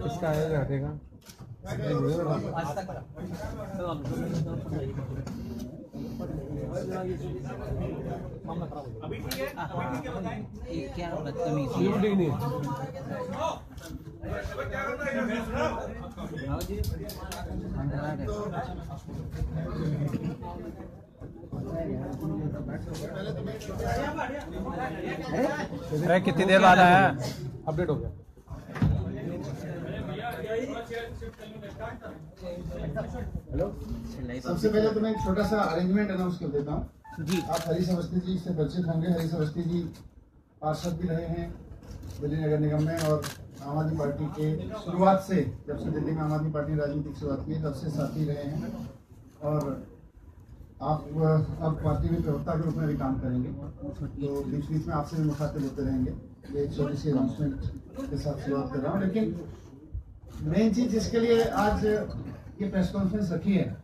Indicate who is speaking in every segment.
Speaker 1: इसका है हटेगा
Speaker 2: अभी ठीक है बताएं क्या बदतमीजी
Speaker 1: नहीं
Speaker 3: अरे कितनी देर बाद आया?
Speaker 1: अपडेट हो गया।
Speaker 4: हेलो, सबसे पहले तो मैं एक छोटा सा अरेंजमेंट अनाउंस कर देता हूँ जी। आप हरीश अवस्थी जी से परिचित होंगे। हरीश अवस्थी जी पार्षद भी रहे हैं दिल्ली नगर निगम में और आम आदमी पार्टी के शुरुआत से, जब से दिल्ली में आम आदमी पार्टी राजनीतिक शुरुआत की तब से साथी रहे हैं और आप अब पार्टी में प्रवक्ता के रूप में भी काम करेंगे, तो बीच बीच में आपसे भी मुखातिब होते रहेंगे। ये छोटी सी अनाउंसमेंट के साथ शुरुआत कर रहा हूँ, लेकिन मेन चीज जिसके लिए आज ये प्रेस कॉन्फ्रेंस रखी है,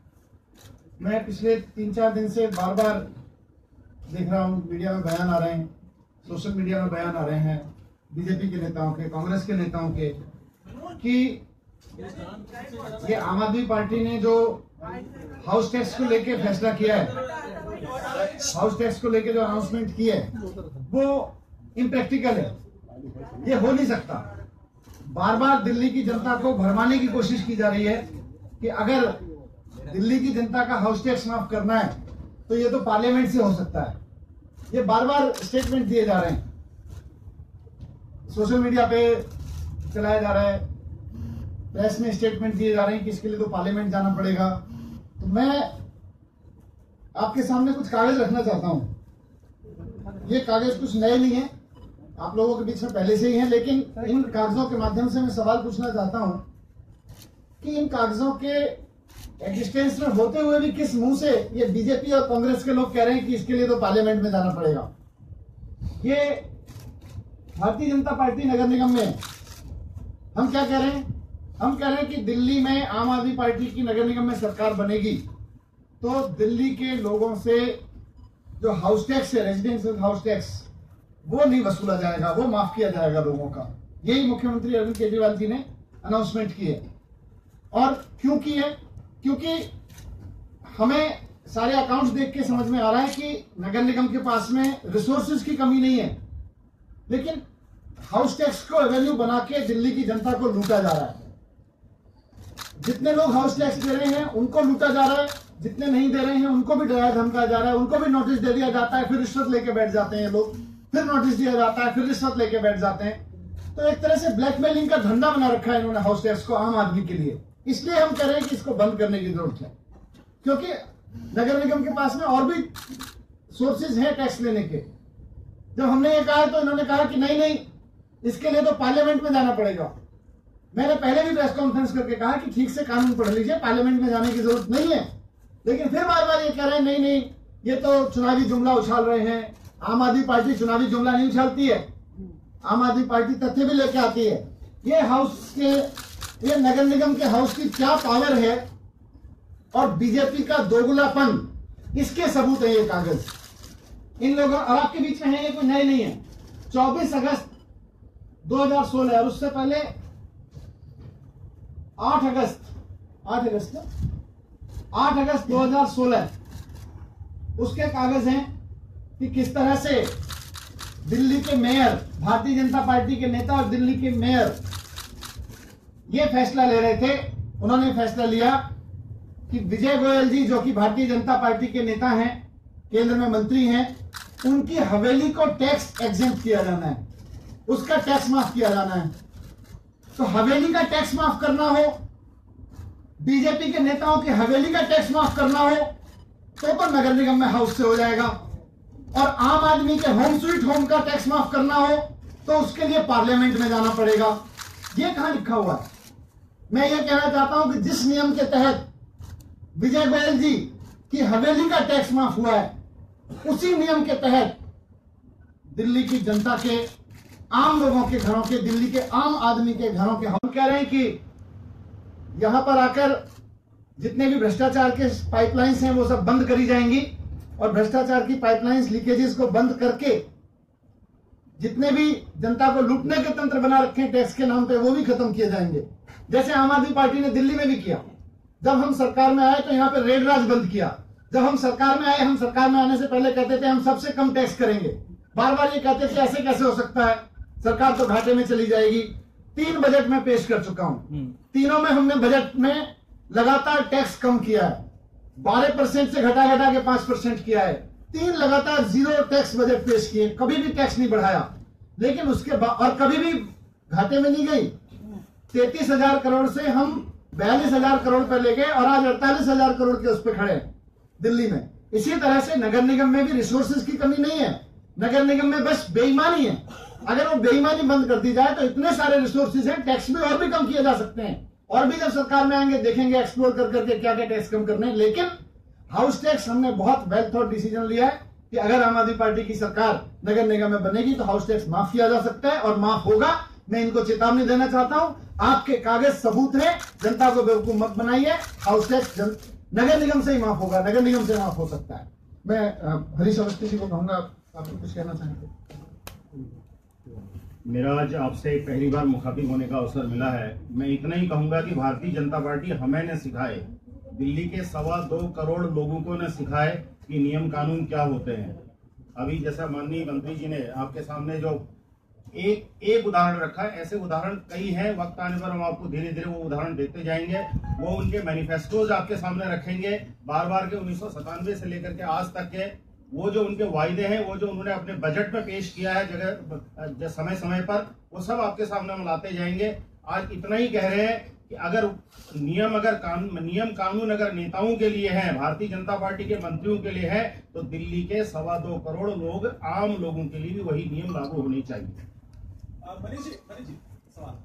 Speaker 4: मैं पिछले 3-4 दिन से बार बार देख रहा हूँ, मीडिया में बयान आ रहे हैं, सोशल मीडिया में बयान आ रहे हैं बीजेपी के नेताओं के, कांग्रेस के नेताओं के, कि ये आम आदमी पार्टी ने जो हाउस टैक्स को लेके फैसला किया है, हाउस टैक्स को लेके जो अनाउंसमेंट की है, वो इम्प्रैक्टिकल है, ये हो नहीं सकता। बार बार दिल्ली की जनता को भरमाने की कोशिश की जा रही है कि अगर दिल्ली की जनता का हाउस टैक्स माफ करना है तो ये तो पार्लियामेंट से हो सकता है। ये बार बार स्टेटमेंट दिए जा रहे हैं, सोशल मीडिया पे चलाया जा रहा है, प्रेस में स्टेटमेंट दिए जा रहे हैं कि इसके लिए तो पार्लियामेंट जाना पड़ेगा। तो मैं आपके सामने कुछ कागज रखना चाहता हूं। ये कागज कुछ नए नहीं है, आप लोगों के बीच में पहले से ही हैं, लेकिन इन कागजों के माध्यम से मैं सवाल पूछना चाहता हूं कि इन कागजों के एग्जिस्टेंस में होते हुए भी किस मुंह से ये बीजेपी और कांग्रेस के लोग कह रहे हैं कि इसके लिए तो पार्लियामेंट में जाना पड़ेगा। ये भारतीय जनता पार्टी नगर निगम में हम क्या कह रहे हैं? हम कह रहे हैं कि दिल्ली में आम आदमी पार्टी की नगर निगम में सरकार बनेगी तो दिल्ली के लोगों से जो हाउस टैक्स है, रेजिडेंशियल हाउस टैक्स, वो नहीं वसूला जाएगा, वो माफ किया जाएगा लोगों का। यही मुख्यमंत्री अरविंद केजरीवाल जी ने अनाउंसमेंट की है। और क्यों की है? क्योंकि हमें सारे अकाउंट्स देख के समझ में आ रहा है कि नगर निगम के पास में रिसोर्सेज की कमी नहीं है, लेकिन हाउस टैक्स को रेवेन्यू बना के दिल्ली की जनता को लूटा जा रहा है। जितने लोग हाउस टैक्स दे रहे हैं उनको लूटा जा रहा है, जितने नहीं दे रहे हैं उनको भी डराया धमकाया जा रहा है, उनको भी नोटिस दे दिया जाता है, फिर रिश्वत लेके बैठ जाते हैं लोग, फिर नोटिस दिया जाता है, फिर रिश्वत लेके बैठ जाते हैं। तो एक तरह से ब्लैकमेलिंग का धंधा बना रखा है इन्होंने हाउस टैक्स को आम आदमी के लिए। इसलिए हम कह रहे हैं कि इसको बंद करने की जरूरत है, क्योंकि नगर निगम के पास में और भी सोर्सेज हैं टैक्स लेने के। जब हमने ये कहा तो इन्होंने कहा कि नहीं नहीं, इसके लिए तो पार्लियामेंट में जाना पड़ेगा। मैंने पहले भी प्रेस कॉन्फ्रेंस करके कहा कि ठीक से कानून पढ़ लीजिए, पार्लियामेंट में जाने की जरूरत नहीं है, लेकिन फिर बार बार ये कह रहे हैं नहीं नहीं, ये तो चुनावी जुमला उछाल रहे हैं। आम आदमी पार्टी चुनावी जुमला नहीं उछालती है, आम आदमी पार्टी तथ्य भी लेके आती है। ये हाउस के, ये नगर निगम के हाउस की क्या पावर है और बीजेपी का दोगुलापन, इसके सबूत है ये कागज। इन लोगों, और आपके बीच में है, ये कोई नए नहीं है। 24 अगस्त 2016 और उससे पहले 8 अगस्त 2016 उसके कागज हैं कि किस तरह से दिल्ली के मेयर, भारतीय जनता पार्टी के नेता और दिल्ली के मेयर ये फैसला ले रहे थे। उन्होंने फैसला लिया कि विजय गोयल जी, जो कि भारतीय जनता पार्टी के नेता हैं, केंद्र में मंत्री हैं, उनकी हवेली को टैक्स एग्जेम्प्ट किया जाना है, उसका टैक्स माफ किया जाना है। तो हवेली का टैक्स माफ करना हो, बीजेपी के नेताओं की हवेली का टैक्स माफ करना हो तो नगर निगम में हाउस से हो जाएगा, और आम आदमी के होम स्वीट होम का टैक्स माफ करना हो तो उसके लिए पार्लियामेंट में जाना पड़ेगा। ये कहां लिखा हुआ है? मैं ये कहना चाहता हूं कि जिस नियम के तहत विजय गोयल जी की हवेली का टैक्स माफ हुआ है, उसी नियम के तहत दिल्ली की जनता के, आम लोगों के घरों के, दिल्ली के आम आदमी के घरों के, हम कह रहे हैं कि यहां पर आकर जितने भी भ्रष्टाचार के पाइपलाइंस हैं वो सब बंद करी जाएंगी और भ्रष्टाचार की पाइपलाइंस लीकेजेस को बंद करके जितने भी जनता को लूटने के तंत्र बना रखे हैं टैक्स के नाम पे वो भी खत्म किए जाएंगे। जैसे आम आदमी पार्टी ने दिल्ली में भी किया। जब हम सरकार में आए तो यहाँ पे रेड राज बंद किया। जब हम सरकार में आए, हम सरकार में आने से पहले कहते थे हम सबसे कम टैक्स करेंगे। बार बार ये कहते थे ऐसे कैसे हो सकता है, सरकार तो घाटे में चली जाएगी। 3 बजट में पेश कर चुका हूं, तीनों में हमने बजट में लगातार टैक्स कम किया है। 12% से घटा घटा के 5% किया है। 3 लगातार 0 टैक्स बजट पेश किए, कभी भी टैक्स नहीं बढ़ाया। लेकिन उसके बाद और कभी भी घाटे में नहीं गई। 33,000 करोड़ से हम 42,000 करोड़ पे ले गए और आज 48,000 करोड़ के उस पे खड़े हैं दिल्ली में। इसी तरह से नगर निगम में भी रिसोर्सेज की कमी नहीं है। नगर निगम में बस बेईमानी है। अगर वो बेईमानी बंद कर दी जाए तो इतने सारे रिसोर्सेज हैं, टैक्स भी और भी कम किए जा सकते हैं। और भी जब सरकार में आएंगे देखेंगे एक्सप्लोर कर करके क्या क्या टैक्स कम करने। लेकिन हाउस टैक्स हमने बहुत वेल थॉट डिसीजन लिया है कि अगर आम आदमी पार्टी की सरकार नगर निगम में बनेगी तो हाउस टैक्स माफ किया जा सकता है और माफ होगा। मैं इनको चेतावनी देना चाहता हूं, आपके कागज सबूत है, जनता को बेवकूफ मत बनाइए। हाउस टैक्स नगर निगम से ही माफ होगा, नगर निगम से माफ हो सकता है। मैं हरीश अवस्थी जी को कहूंगा, आप कुछ कहना चाहेंगे?
Speaker 5: मेरा आज आपसे पहली बार मुखातिब होने का अवसर मिला है। मैं इतना ही कहूंगा कि भारतीय जनता पार्टी हमें न सिखाए, दिल्ली के 2.25 करोड़ लोगों को न सिखाए कि नियम कानून क्या होते हैं। अभी जैसा माननीय मंत्री जी ने आपके सामने जो एक उदाहरण रखा है, ऐसे उदाहरण कई हैं। वक्त आने पर हम आपको धीरे धीरे वो उदाहरण देते जाएंगे। वो उनके मैनिफेस्टोज आपके सामने रखेंगे, बार बार के 1997 से लेकर के आज तक के वो जो उनके वायदे हैं, वो जो उन्होंने अपने बजट में पेश किया है जगह समय समय पर, वो सब आपके सामने हम लाते जाएंगे। आज इतना ही कह रहे हैं कि अगर नियम कानून अगर नेताओं के लिए है, भारतीय जनता पार्टी के मंत्रियों के लिए है, तो दिल्ली के 2.25 करोड़ लोग, आम लोगों के लिए भी वही नियम लागू होने चाहिए।
Speaker 6: मनीष जी सवाल,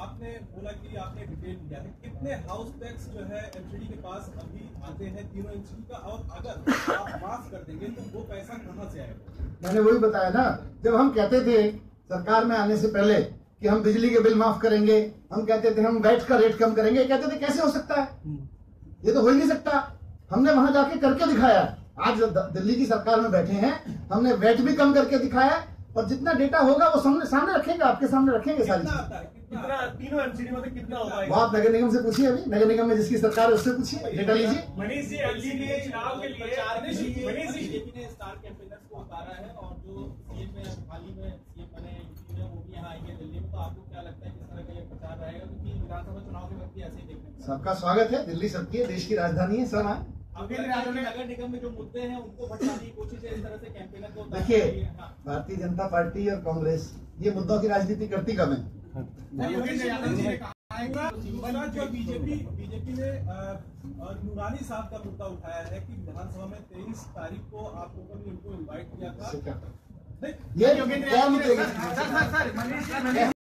Speaker 6: आपने बोला कि आपने डिटेल दिया है, कितने हाउस टैक्स जो है एमसीडी के पास अभी आते हैं तीनों एमसीडी का, और अगर आप माफ कर देंगे तो वो पैसा कहां से आएगा? मैंने
Speaker 4: वही बताया ना, जब हम कहते थे सरकार में आने से पहले कि हम बिजली के बिल माफ करेंगे, हम कहते थे हम वैट का रेट कम करेंगे, कहते थे कैसे हो सकता है, ये तो हो ही नहीं सकता। हमने वहां जाके करके दिखाया। आज दिल्ली की सरकार में बैठे हैं, हमने वैट भी कम करके दिखाया और जितना डेटा होगा वो सामने रखेंगे, आपके सामने रखेंगे सारी चीजें।
Speaker 6: तीनों एमसीडी में कितना होगा?
Speaker 4: वो आप नगर निगम से पूछिए, अभी नगर निगम में जिसकी सरकार है उससे पूछिए, डेटा लीजिए।
Speaker 6: मनीष जी एमसीडी के चुनाव के लिए मनीष जी बीजेपी ने स्टार कैंपेनर्स को उतारा है और जो सीएम में हाल ही में सीएम बने यूपी में वो भी यहाँ आएंगे दिल्ली में, तो आपको क्या लगता है किस तरह का ये प्रचार रहेगा? क्योंकि विधानसभा चुनाव के वक्त भी ऐसे ही देखने।
Speaker 4: सबका स्वागत है, दिल्ली सबकी है, देश की राजधानी है, सब आए।
Speaker 6: नगर निगम में जो मुद्दे हैं उनको भटकाने की कोशिश है इस तरह से कैंपेनर को।
Speaker 4: देखिए, भारतीय जनता पार्टी और कांग्रेस ये मुद्दों की राजनीति करती कब है?
Speaker 6: बीजेपी ने नूरानी साहब का मुद्दा उठाया है कि विधानसभा में 23 तारीख को आप लोगों ने उनको इनवाइट किया था।
Speaker 4: ये